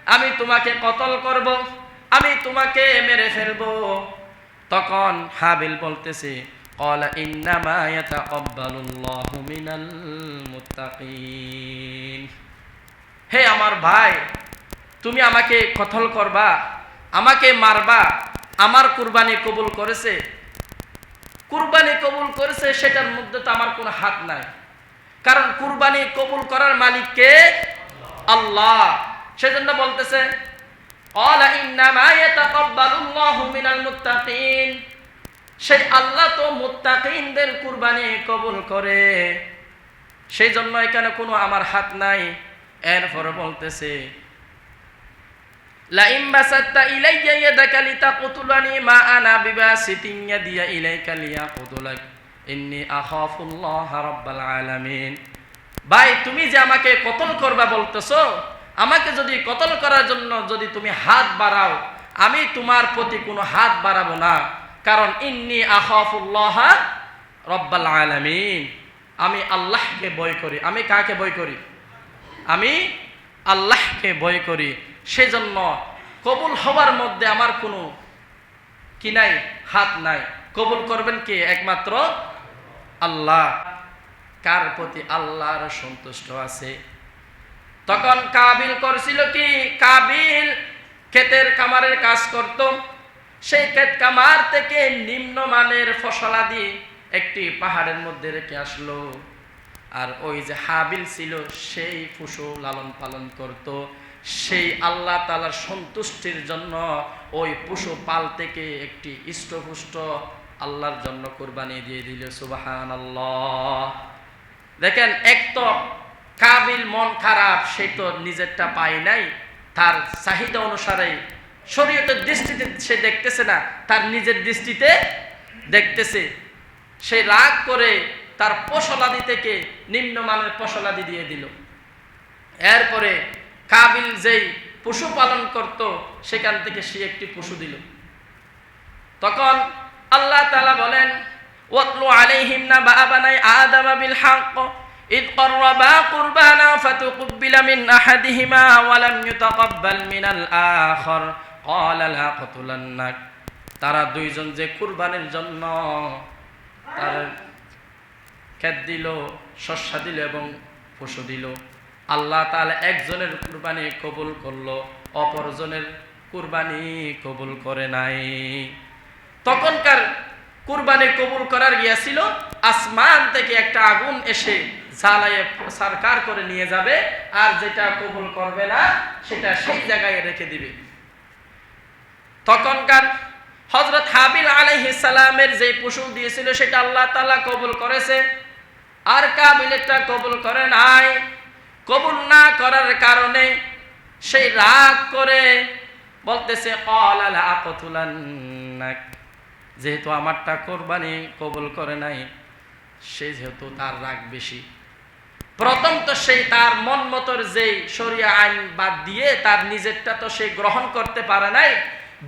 আমি তোমাকে কতল করব, আমি তোমাকে মেরে ফেলবো। তখন হাবিল বলতেছে ক্বালা ইন্নামা ইয়াতাকাব্বালুল্লাহু মিনাল মুত্তাকিন। হে আমার ভাই, তুমি আমাকে কতল করবা, আমাকে মারবা, আমার কুরবানি কবুল করেছে, কুরবানি কবুল করেছে, সেটার মধ্যে তো আমার কোনো হাত নাই। কারণ কুরবানি কবুল করার মালিক কে? আল্লাহ। সেজন্য বলতেছে ক্বালা ইন্নামা ইয়াতাকাব্বালুল্লাহু মিনাল মুত্তাকিন, সেই আল্লাহ তো মুত্তাকিনদের কুরবানি কবুল করে, সেই জন্য এখানে কোনো আমার হাত নাই। এরপরে বলতেছে লা ইন বাসাত্তা ইলাইয়া ইয়াদাকা লিতাকতুলানি মা আনা বিবাসিতিন ইয়াদিয়া ইলাইকা লিয়াকুতুলাক ইন্নী আখাফুল্লাহ রাব্বাল আলামিন। ভাই, তুমি যে আমাকে কতল করবা বলতেছো, আমাকে যদি কতল করার জন্য যদি তুমি হাত বাড়াও, আমি তোমার প্রতি কোনো হাত বাড়াবো না। কারণ ইন্নী আখাফুল্লাহ রাব্বাল আলামিন, আমি আল্লাহকে ভয় করি। আমি কাকে ভয় করি? আমি আল্লাহকে ভয় করি। সেজন্য কবুল হওয়ার মধ্যে আমার কোনো কি নাই, হাত নাই। কবুল করবেন কে? একমাত্র আল্লাহ। কার প্রতি আল্লাহর সন্তুষ্ট আছে। তখন কাবিল করছিল কি? কাবিল ক্ষেতের কামারের কাজ করত। সেই ক্ষেত কামার থেকে নিম্নমানের ফসলাদি একটি পাহাড়ের মধ্যে রেখে আসলো। আর ওই যে হাবিল ছিল, সেই পশু লালন পালন করত। সেই আল্লাহ তাআলার সন্তুষ্টির জন্য ওই পশু পাল থেকে একটি ইষ্টপুষ্ট আল্লাহর জন্য কুরবানি দিয়ে দিল। সুবহানাল্লাহ। দেখেন, এক তো কাবিল মন খারাপ, সে তো নিজেরটা পায় নাই, তার চাহিদা অনুসারে শরীয়তের দৃষ্টিতে সে দেখতেছে না, তার নিজের দৃষ্টিতে দেখতেছে। সে রাগ করে তার ফসলাদি থেকে নিম্নমানের ফসলাদি দিয়ে দিল। এরপরে কাবিল যেই পশু পালন করত, সেখান থেকে সে একটি পশু দিল। তখন আল্লাহ তাআলা বলেন ওয়াতলু আলাইহিম নাবা বানাই আদম বিল হক ইদ করবা কুরবানা ফাতুকবিলা মিন আহাদিহিমা ওয়া লাম ইউতাকাব্বাল মিনাল আখর ক্বালা লা আকতুলান্নাক। তারা দুইজন যে কুরবানির জন্য তার ক্ষেত দিল, শস্য দিল এবং পশু দিল, আল্লাহ তাআলা একজনের কুরবানি কবুল করলো, অপরজনের কুরবানি কবুল করে নাই। তখনকার কুরবানি কবুল করার গিয়েছিল, আসমান থেকে একটা আগুন এসে জ্বালায়ে সারকার করে নিয়ে যাবে, আর যেটা কবুল করবে না সেটা সেই জায়গায় রেখে দিবে। তখনকার হযরত হাবিল আলাইহিস সালামের যে পশু দিয়েছিল সেটা আল্লাহ তাআলা কবুল করেছে, আর কাবিলেরটা কবুল করে নাই। কবুল না করার কারণে সেই রাগ করে বলতেছে ক্বালা লা আকতুলান্নাক, যেহেতু আমারটা কোরবানি কবুল করে নাই, সে যেহেতু তার রাগ বেশি। প্রথম তো সেই তার মন মতর যেই শরিয়া আইন বাদ দিয়ে তার নিজেরটা তো সে গ্রহণ করতে পারে নাই।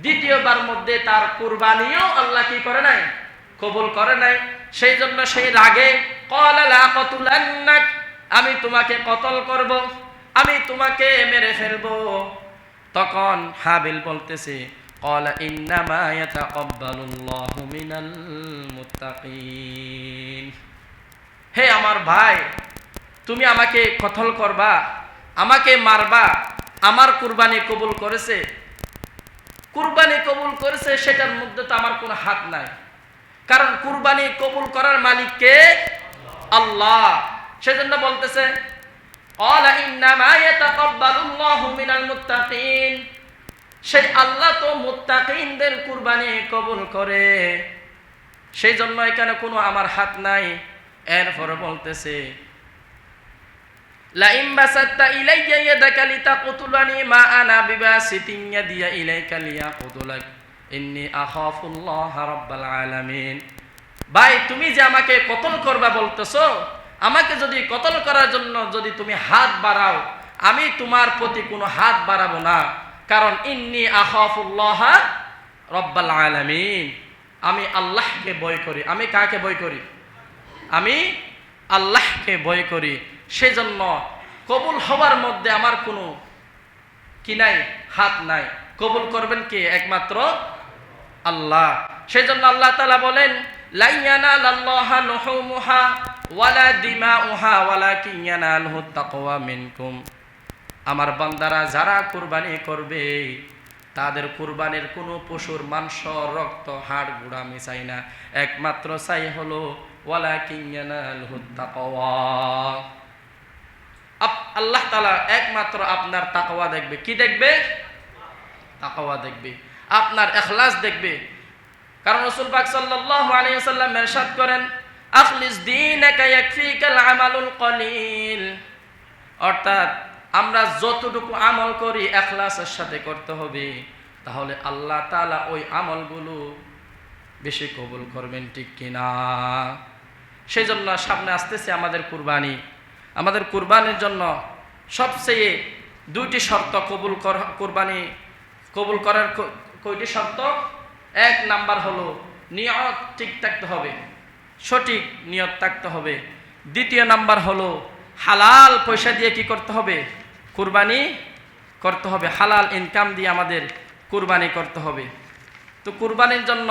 দ্বিতীয়বার মধ্যে তার কুরবানিও আল্লাহ কি করে নাই? কবুল করে নাই। সেই জন্য সেই রাগে ক্বালা লা আকতুলান্নাক, আমি তোমাকে কতল করব, আমি তোমাকে মেরে ফেলবো। তখন হাবিল বলতেছে ক্বালা ইন্নামা ইয়াতাকাব্বালুল্লাহু মিনাল মুত্তাকিন। হে আমার ভাই, তুমি আমাকে কতল করবা, আমাকে মারবা, আমার কুরবানি কবুল করেছে, কুরবানি কবুল করেছে, সেটার মধ্যে তো আমার কোনো হাত নাই। কারণ কুরবানি কবুল করার মালিক কে? আল্লাহ। সেজন্য বলতেছে ক্বালা ইন্নামা ইয়াতাকাব্বালুল্লাহু মিনাল মুত্তাকিন, সেই আল্লাহ তো মুত্তাকিনদের কুরবানি কবুল করে, সেই জন্য এখানে কোনো আমার হাত নাই। এরপরে বলতেছে লা ইন বাসাত্তা ইলাইয়া ইয়াদাকা লিতাকতুলানি মা আনা বিবাসিতিন ইয়াদিয়া ইলাইকা লিয়াকুতুলাক ইন্নী আখাফুল্লাহ রাব্বাল আলামিন। ভাই, তুমি যে আমাকে কতল করবা বলতেছো, আমাকে যদি কতল করার জন্য যদি তুমি হাত বাড়াও, আমি তোমার প্রতি কোনো হাত বাড়াবো না। কারণ ইন্নী আখাফুল্লাহ রাব্বাল আলামিন, আমি আল্লাহকে ভয় করি। আমি কাকে ভয় করি? আমি আল্লাহকে ভয় করি। সেজন্য কবুল হওয়ার মধ্যে আমার কোনো কি নাই? হাত নাই। কবুল করবেন কে? একমাত্র আল্লাহ। সেই জন্য আল্লাহ তাআলা বলেন, লা ইয়ানালাল্লাহা লুহুমুহা ওয়ালা দিমাউহা ওয়ালাকিন ইয়ানালুহুত তাকওয়া মিনকুম। আমার বান্দারা যারা কুরবানি করবে তাদের কুরবানির কোনো পশুর মাংস, রক্ত, হাড় গুড়া মিশাই না, একমাত্র চাই হলো ওয়ালাকিন ইয়ানালুহুত তাকওয়া। আল্লাহ তাআলা একমাত্র আপনার তাকওয়া দেখবে। কি দেখবে? তাকওয়া দেখবে, আপনার ইখলাস দেখবে। কারণ রাসূল পাক সাল্লাল্লাহু আলাইহি ওয়াসাল্লাম ইরশাদ করেন, আখলিস দীনাকা ইয়াকফিকাল আমালুল কলিল। অর্থাৎ আমরা যতটুকু আমল করি ইখলাসের সাথে করতে হবে, তাহলে আল্লাহ তাআলা ওই আমলগুলো বেশি কবুল করবেন, ঠিক কিনা? সেই জন্য সামনে আসতেছে আমাদের কুরবানি। আমাদের কুরবানির জন্য সবচেয়ে দুইটি শর্ত কুরবানি কবুল করার কয়টি শর্ত? এক নাম্বার হলো নিয়ত ঠিক থাকতে হবে, সঠিক নিয়ত থাকতে হবে। দ্বিতীয় নাম্বার হলো হালাল পয়সা দিয়ে কি করতে হবে? কুরবানি করতে হবে। হালাল ইনকাম দিয়ে আমাদের কুরবানি করতে হবে। তো কুরবানির জন্য